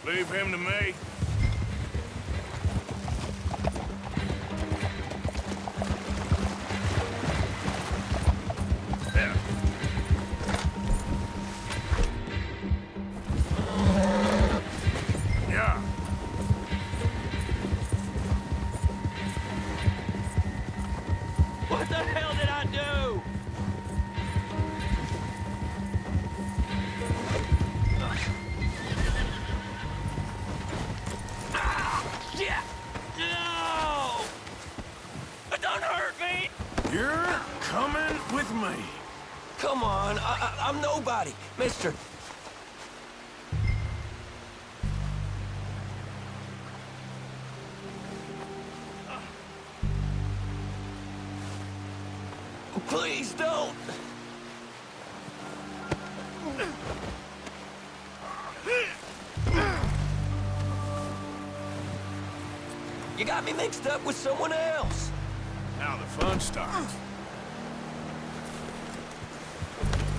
Leave him to me. There. Yeah. What the hell did I do? Shit! No! Don't hurt me! You're coming with me. Come on, I'm nobody, mister. Please don't! You got me mixed up with someone else. Now the fun starts.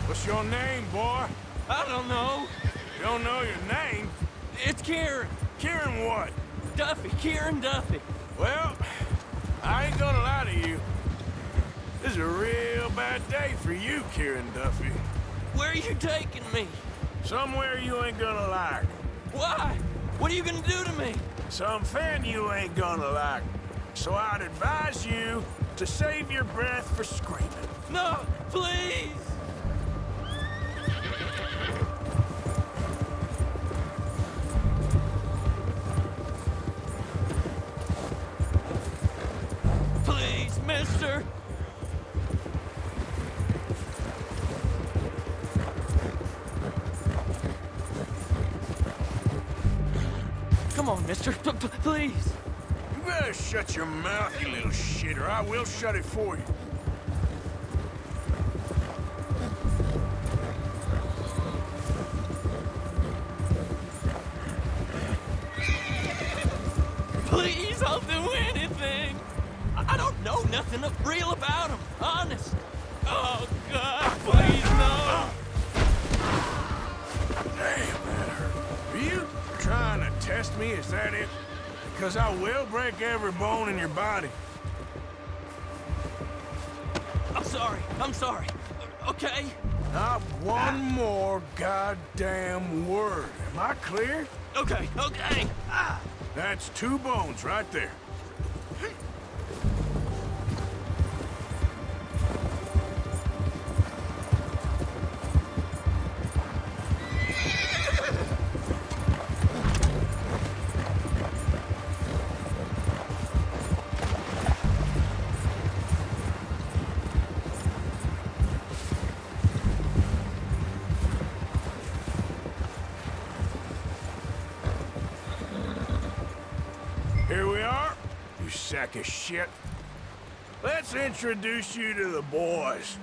What's your name, boy? I don't know. You don't know your name? It's Kieran. Kieran what? Duffy. Kieran Duffy. Well, I ain't gonna lie to you. This is a real bad day for you, Kieran Duffy. Where are you taking me? Somewhere you ain't gonna like. Why? What are you gonna do to me? Something you ain't gonna like. So I'd advise you to save your breath for screaming. No, please! Please, mister! Come on, mister. Please! You better shut your mouth, you little shit, or I will shut it for you. Please, I'll do anything! I don't know nothing real about him, honest. Oh, God, please, no! Damn, that hurt. Are you trying to test me? Is that it? Because I will break every bone in your body. I'm sorry. Okay? Not one more goddamn word. Am I clear? Okay. That's 2 bones right there. Here we are, you sack of shit. Let's introduce you to the boys.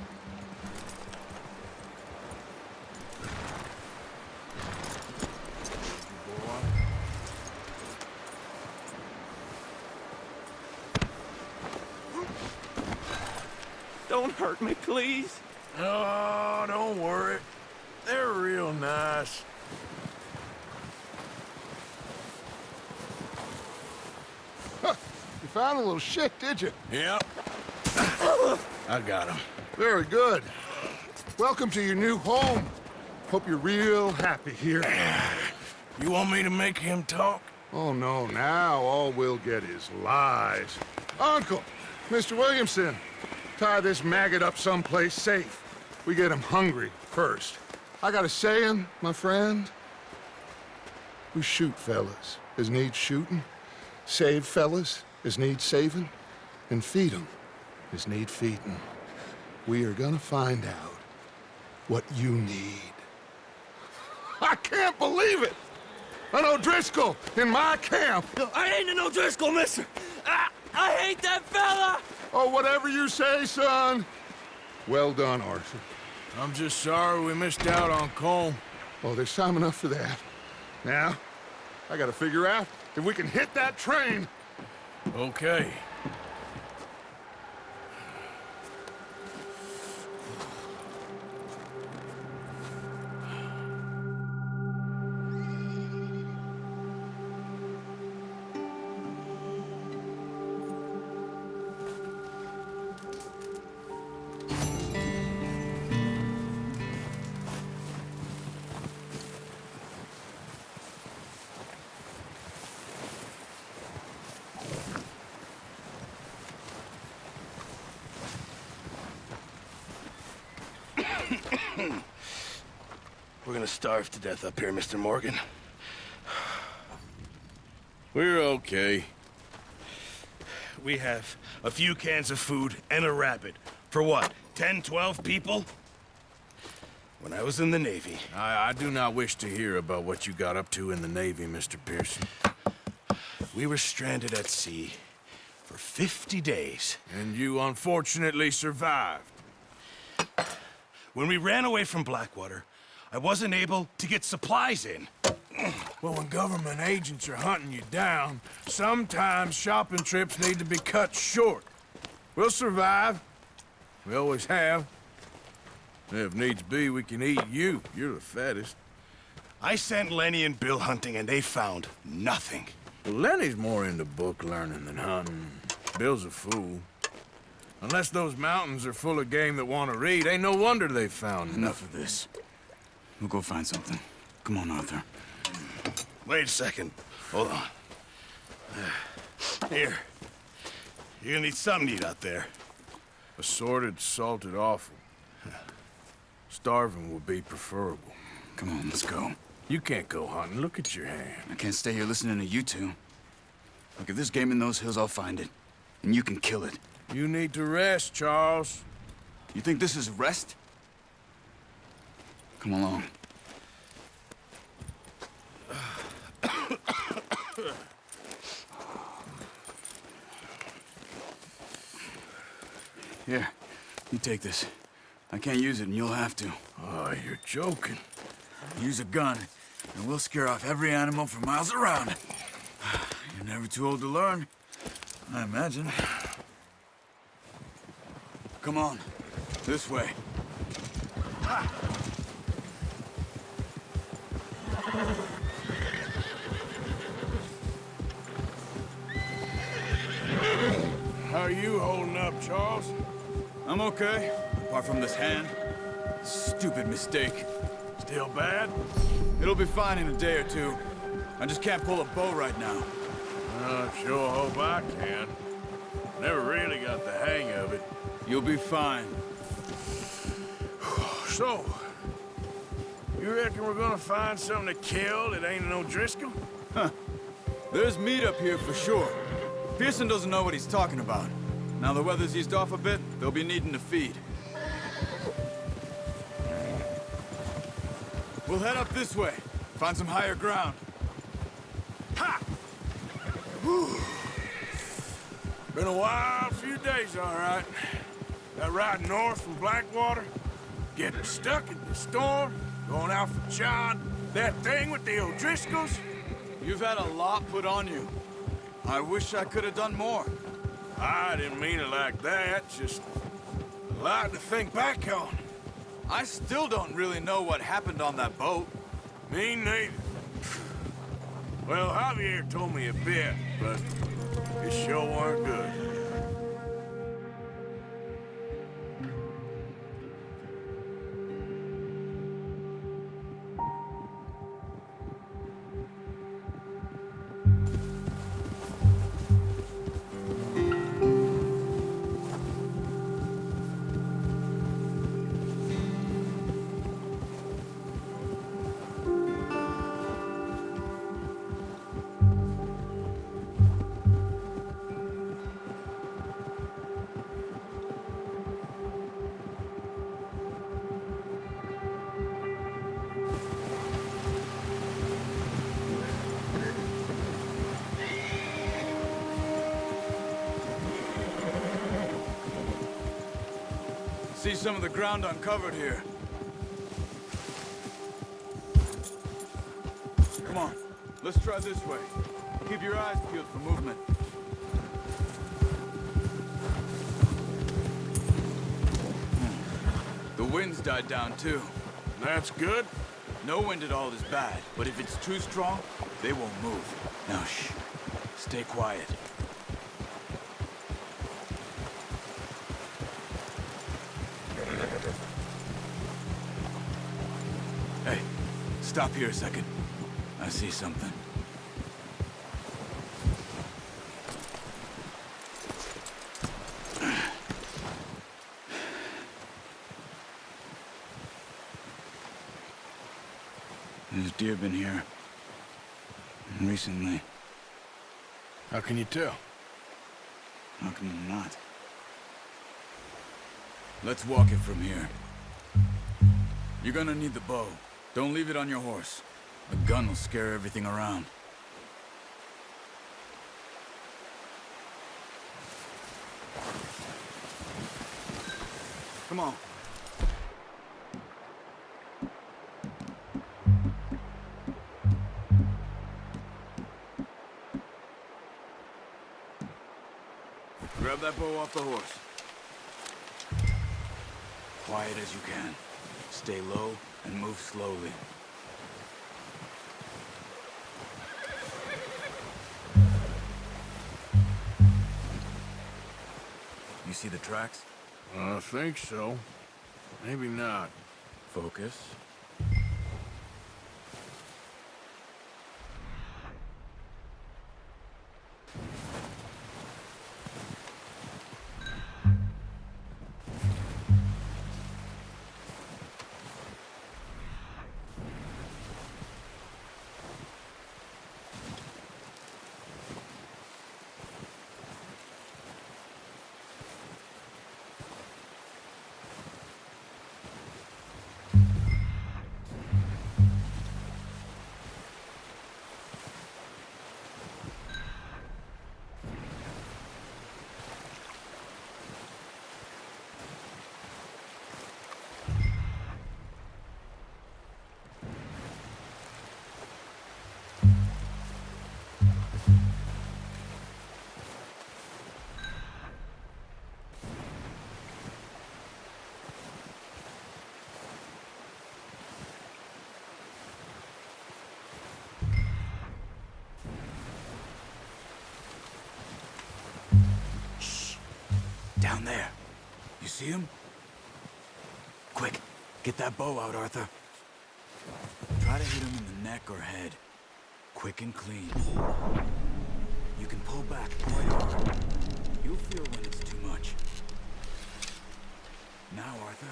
Don't hurt me, please. Oh, don't worry. They're real nice. You found a little shit, did you? Yep. I got him. Very good. Welcome to your new home. Hope you're real happy here. You want me to make him talk? Oh, no, now all we'll get is lies. Uncle, Mr. Williamson, tie this maggot up someplace safe. We get him hungry first. I got a saying, my friend. We shoot fellas as need shooting, save fellas as need saving, and feed 'em as need feeding. We are gonna find out what you need. I can't believe it! An O'Driscoll in my camp! I ain't an O'Driscoll, mister! I hate that fella! Oh, whatever you say, son. Well done, Arthur. I'm just sorry we missed out on Colm. Oh, there's time enough for that. Now, I gotta figure out if we can hit that train. Okay. gonna starve to death up here, Mr. Morgan. We're okay. We have a few cans of food and a rabbit. For what, 10, 12 people? When I was in the Navy... I do not wish to hear about what you got up to in the Navy, Mr. Pearson. We were stranded at sea for 50 days. And you unfortunately survived. When we ran away from Blackwater, I wasn't able to get supplies in. Well, when government agents are hunting you down, sometimes shopping trips need to be cut short. We'll survive. We always have. If needs be, we can eat you. You're the fattest. I sent Lenny and Bill hunting, and they found nothing. Well, Lenny's more into book learning than hunting. Bill's a fool. Unless those mountains are full of game that want to read, ain't no wonder they found Enough of this. We'll go find something. Come on, Arthur. Wait a second. Hold on. Here. You're gonna need something to eat out there. Assorted, salted offal. Starving would be preferable. Come on, let's go. You can't go hunting. Look at your hand. I can't stay here listening to you two. Look, if there's game in those hills, I'll find it. And you can kill it. You need to rest, Charles. You think this is rest? Come along. Here, you take this. I can't use it, and you'll have to. Oh, you're joking. Use a gun, and we'll scare off every animal for miles around. You're never too old to learn, I imagine. Come on, this way. How are you holding up, Charles? I'm okay, apart from this hand. Stupid mistake. Still bad? It'll be fine in a day or two. I just can't pull a bow right now. I sure hope I can. Never really got the hang of it. You'll be fine. So, you reckon we're gonna find something to kill that ain't no Driscoll? There's meat up here for sure. Pearson doesn't know what he's talking about. Now the weather's eased off a bit, they'll be needing to feed. We'll head up this way. Find some higher ground. Ha! Whew. Been a wild few days, all right. That ride north from Blackwater, getting stuck in the storm, going out for John, that thing with the O'Driscolls. You've had a lot put on you. I wish I could have done more. I didn't mean it like that, just a lot to think back on. I still don't really know what happened on that boat. Me neither. Well, Javier told me a bit, but it sure weren't good. See some of the ground uncovered here. Come on, let's try this way. Keep your eyes peeled for movement. The wind's died down too. That's good. No wind at all is bad, but if it's too strong, they won't move. Now shh, stay quiet. Hey, stop here a second. I see something. deer been here. Recently. How can you tell? How can you not? Let's walk it from here. You're gonna need the bow. Don't leave it on your horse. A gun will scare everything around. Come on. Grab that bow off the horse. Quiet as you can. Stay low and move slowly. You see the tracks? I think so. Maybe not. Focus. Down there. You see him? Quick, get that bow out, Arthur. Try to hit him in the neck or head. Quick and clean. You can pull back quite hard. You'll feel when it's too much. Now, Arthur.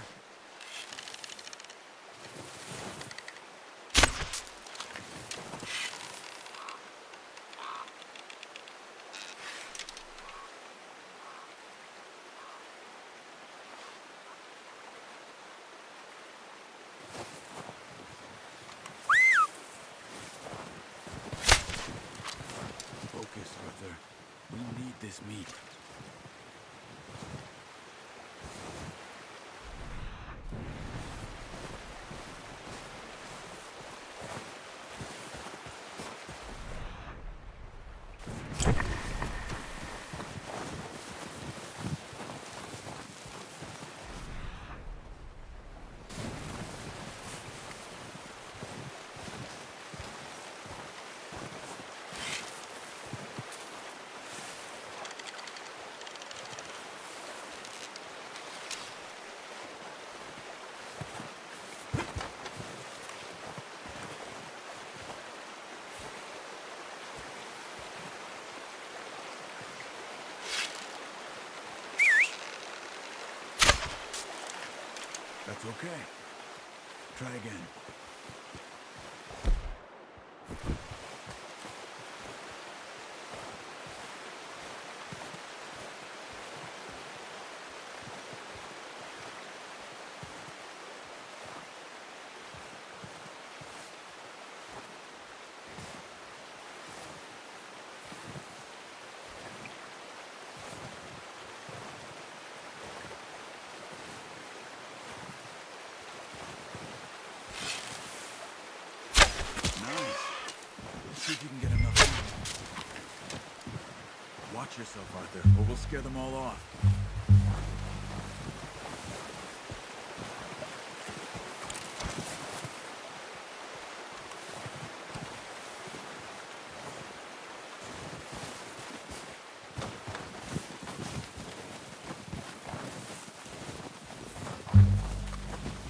Focus, Arthur. We need this meat. That's okay. Try again. See if you can get enough. Watch yourself, Arthur, or we'll scare them all off.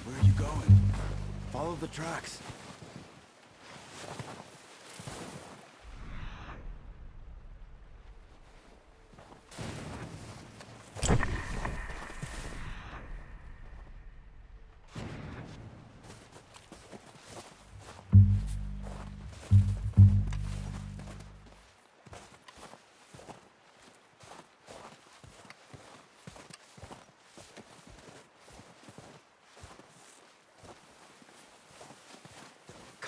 Where are you going? Follow the tracks.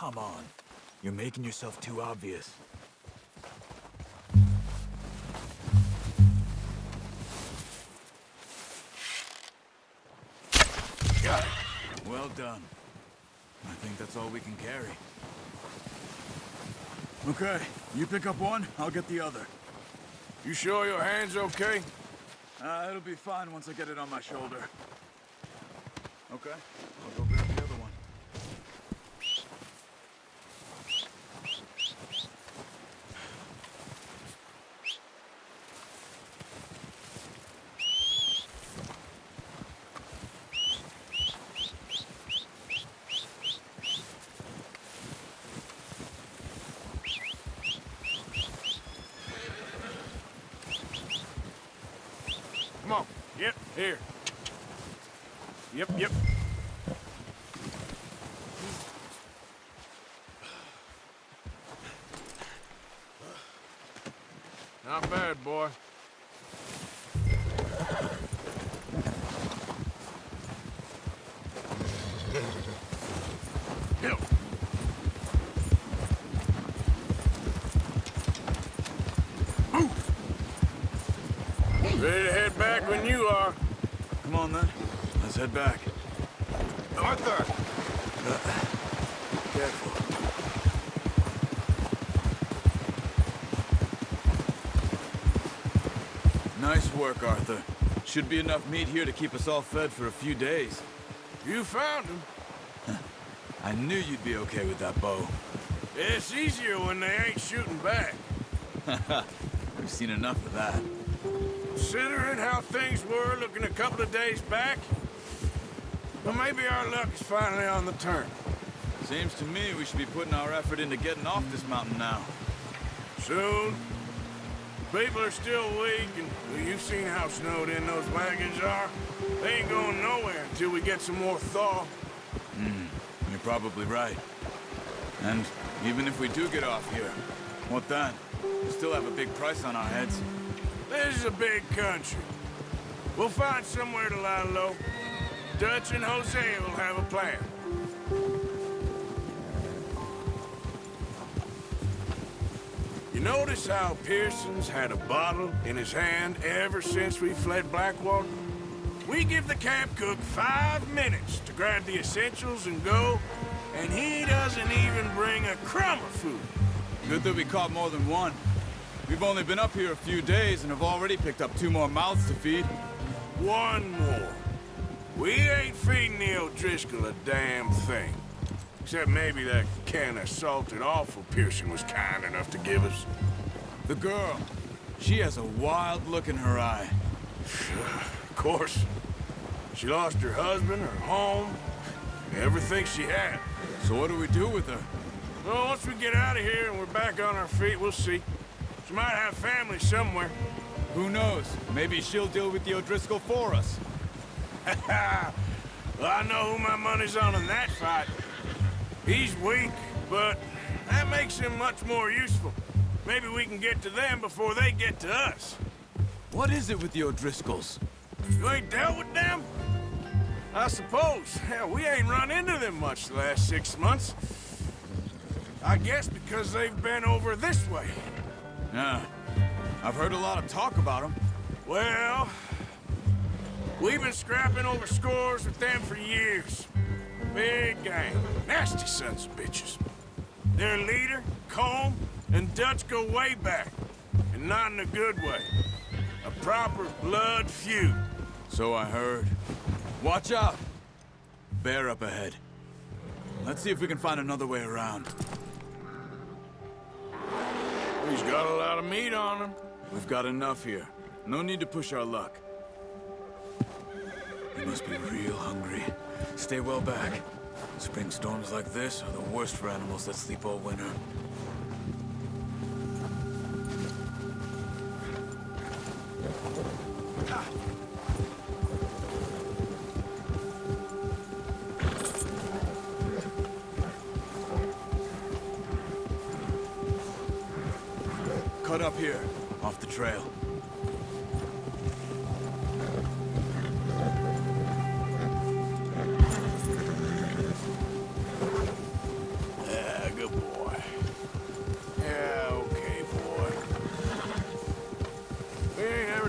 come on. You're making yourself too obvious. Got it. Well done. I think that's all we can carry. Okay, you pick up one, I'll get the other. You sure your hand's okay? It'll be fine once I get it on my shoulder. Okay, I'll go grab the other one. Come on. Yep, here. Yep. Not bad, boy. Help. Ready to head back when you are. Come on then, let's head back. Arthur! Careful. Nice work, Arthur. Should be enough meat here to keep us all fed for a few days. You found him. I knew you'd be okay with that bow. It's easier when they ain't shooting back. We've seen enough of that. Considering how things were looking a couple of days back, well, maybe our luck is finally on the turn. Seems to me we should be putting our effort into getting off this mountain now. Soon. People are still weak, and well, you've seen how snowed in those wagons are. They ain't going nowhere until we get some more thaw. You're probably right. And even if we do get off here, what then? We still have a big price on our heads. This is a big country. We'll find somewhere to lie low. Dutch and Hosea will have a plan. You notice how Pearson's had a bottle in his hand ever since we fled Blackwater? We give the camp cook 5 minutes to grab the essentials and go, and he doesn't even bring a crumb of food. Good that we caught more than one. We've only been up here a few days and have already picked up 2 more mouths to feed. One more. We ain't feeding the O'Driscoll a damn thing. Except maybe that can of salted offal Pearson was kind enough to give us. The girl, she has a wild look in her eye. Of course. She lost her husband, her home, everything she had. So what do we do with her? Well, once we get out of here and we're back on our feet, we'll see. She might have family somewhere. Who knows? Maybe she'll deal with the O'Driscoll for us. Well, I know who my money's on in that fight. He's weak, but that makes him much more useful. Maybe we can get to them before they get to us. What is it with the O'Driscolls? You ain't dealt with them? I suppose. Hell, we ain't run into them much the last 6 months. I guess because they've been over this way. Yeah, I've heard a lot of talk about them. Well, we've been scrapping over scores with them for years. Big gang. Nasty sons of bitches. Their leader, Colm, and Dutch go way back. And not in a good way. A proper blood feud. So I heard. Watch out! Bear up ahead. Let's see if we can find another way around. He's got a lot of meat on him. We've got enough here. No need to push our luck. You must be real hungry. Stay well back. Spring storms like this are the worst for animals that sleep all winter. Cut up here, off the trail.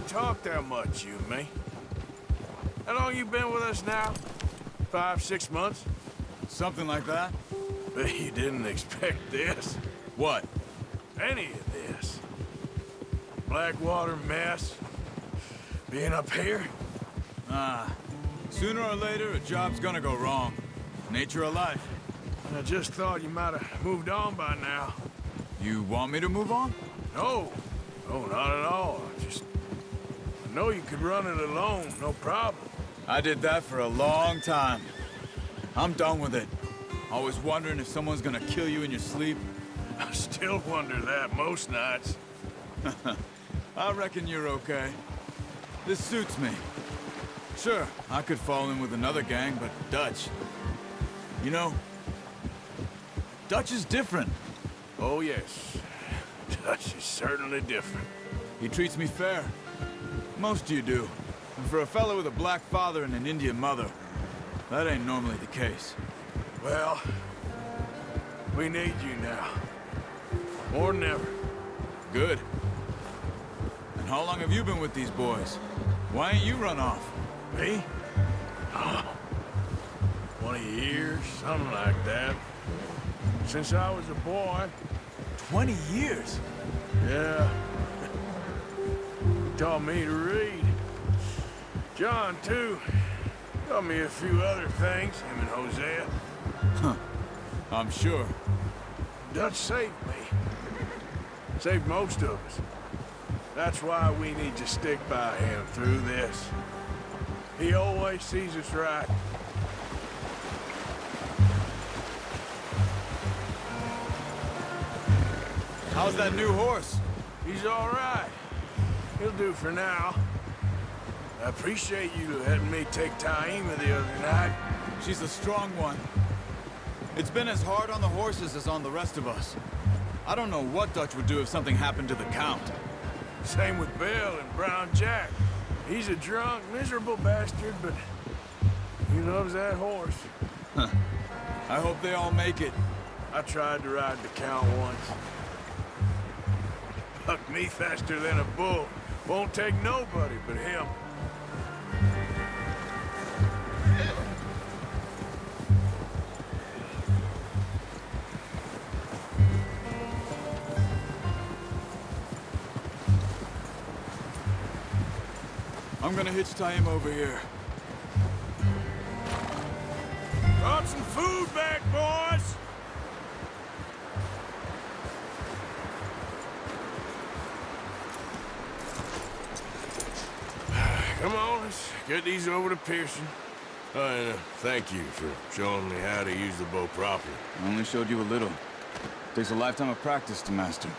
talked that much, you and me. How long you been with us now? 5, 6 months? Something like that? Bet you didn't expect this. What? Any of this. Blackwater mess. Being up here. Sooner or later, a job's gonna go wrong. Nature of life. I just thought you might have moved on by now. You want me to move on? No. No, not at all. I know you could run it alone, no problem. I did that for a long time. I'm done with it. Always wondering if someone's gonna kill you in your sleep. I still wonder that most nights. I reckon you're okay. This suits me. Sure, I could fall in with another gang, but Dutch... You know, Dutch is different. Oh, yes. Dutch is certainly different. He treats me fair. Most of you do. And for a fellow with a black father and an Indian mother, that ain't normally the case. Well, we need you now. More than ever. Good. And how long have you been with these boys? Why ain't you run off? Me? Oh, 20 years, something like that. Since I was a boy. 20 years? Yeah. He taught me to read. John, too. Taught me a few other things, him and Hosea. I'm sure. Dutch saved me. Saved most of us. That's why we need to stick by him through this. He always sees us right. How's that new horse? He's all right. He'll do for now. I appreciate you letting me take Taima the other night. She's a strong one. It's been as hard on the horses as on the rest of us. I don't know what Dutch would do if something happened to the Count. Same with Bill and Brown Jack. He's a drunk, miserable bastard, but he loves that horse. I hope they all make it. I tried to ride the Count once. Bucked me faster than a bull. Won't take nobody but him. I'm gonna hitch Taima over here. Brought some food back, boys! Come on, let's get these over to Pearson. And thank you for showing me how to use the bow properly. I only showed you a little. Takes a lifetime of practice to master.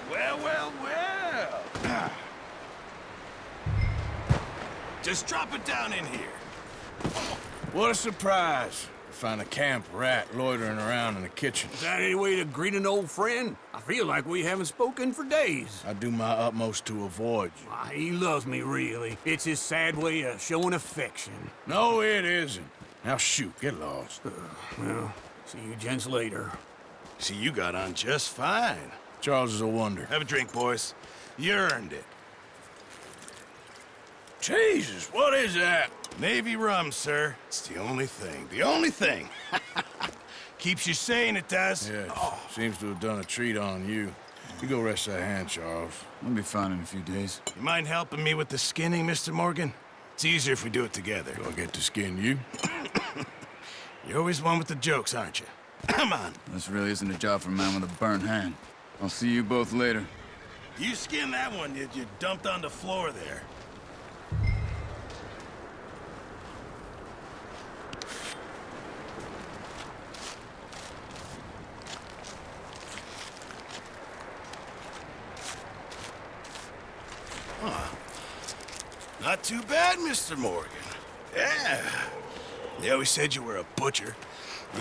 Well, well, well. Just drop it down in here. What a surprise to find a camp rat loitering around in the kitchen. Is that any way to greet an old friend? I feel like we haven't spoken for days. I do my utmost to avoid you. He loves me, really. It's his sad way of showing affection. No, it isn't. Now shoot, get lost. Well, see you gents later. See, you got on just fine. Charles is a wonder. Have a drink, boys. You earned it. Jesus, what is that? Navy rum, sir. It's the only thing. The only thing. Keeps you sane, it does. Yes, seems to have done a treat on you. You go rest that hand, Charles. I'll be fine in a few days. You mind helping me with the skinning, Mr. Morgan? It's easier if we do it together. Do I get to skin you? You're always one with the jokes, aren't you? Come on. This really isn't a job for a man with a burnt hand. I'll see you both later. You skin that one you dumped on the floor there. Not too bad, Mr. Morgan. Yeah. They always said you were a butcher.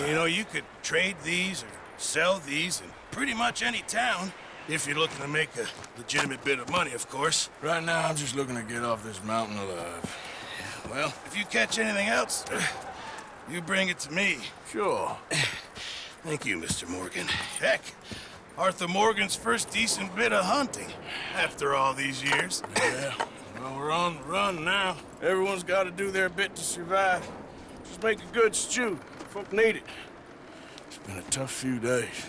You know, you could trade these or sell these in pretty much any town. If you're looking to make a legitimate bit of money, of course. Right now, I'm just looking to get off this mountain alive. Well, if you catch anything else, you bring it to me. Sure. Thank you, Mr. Morgan. Heck, Arthur Morgan's first decent bit of hunting after all these years. Yeah, well, we're on the run now. Everyone's got to do their bit to survive. Just make a good stew. Folk need it. It's been a tough few days.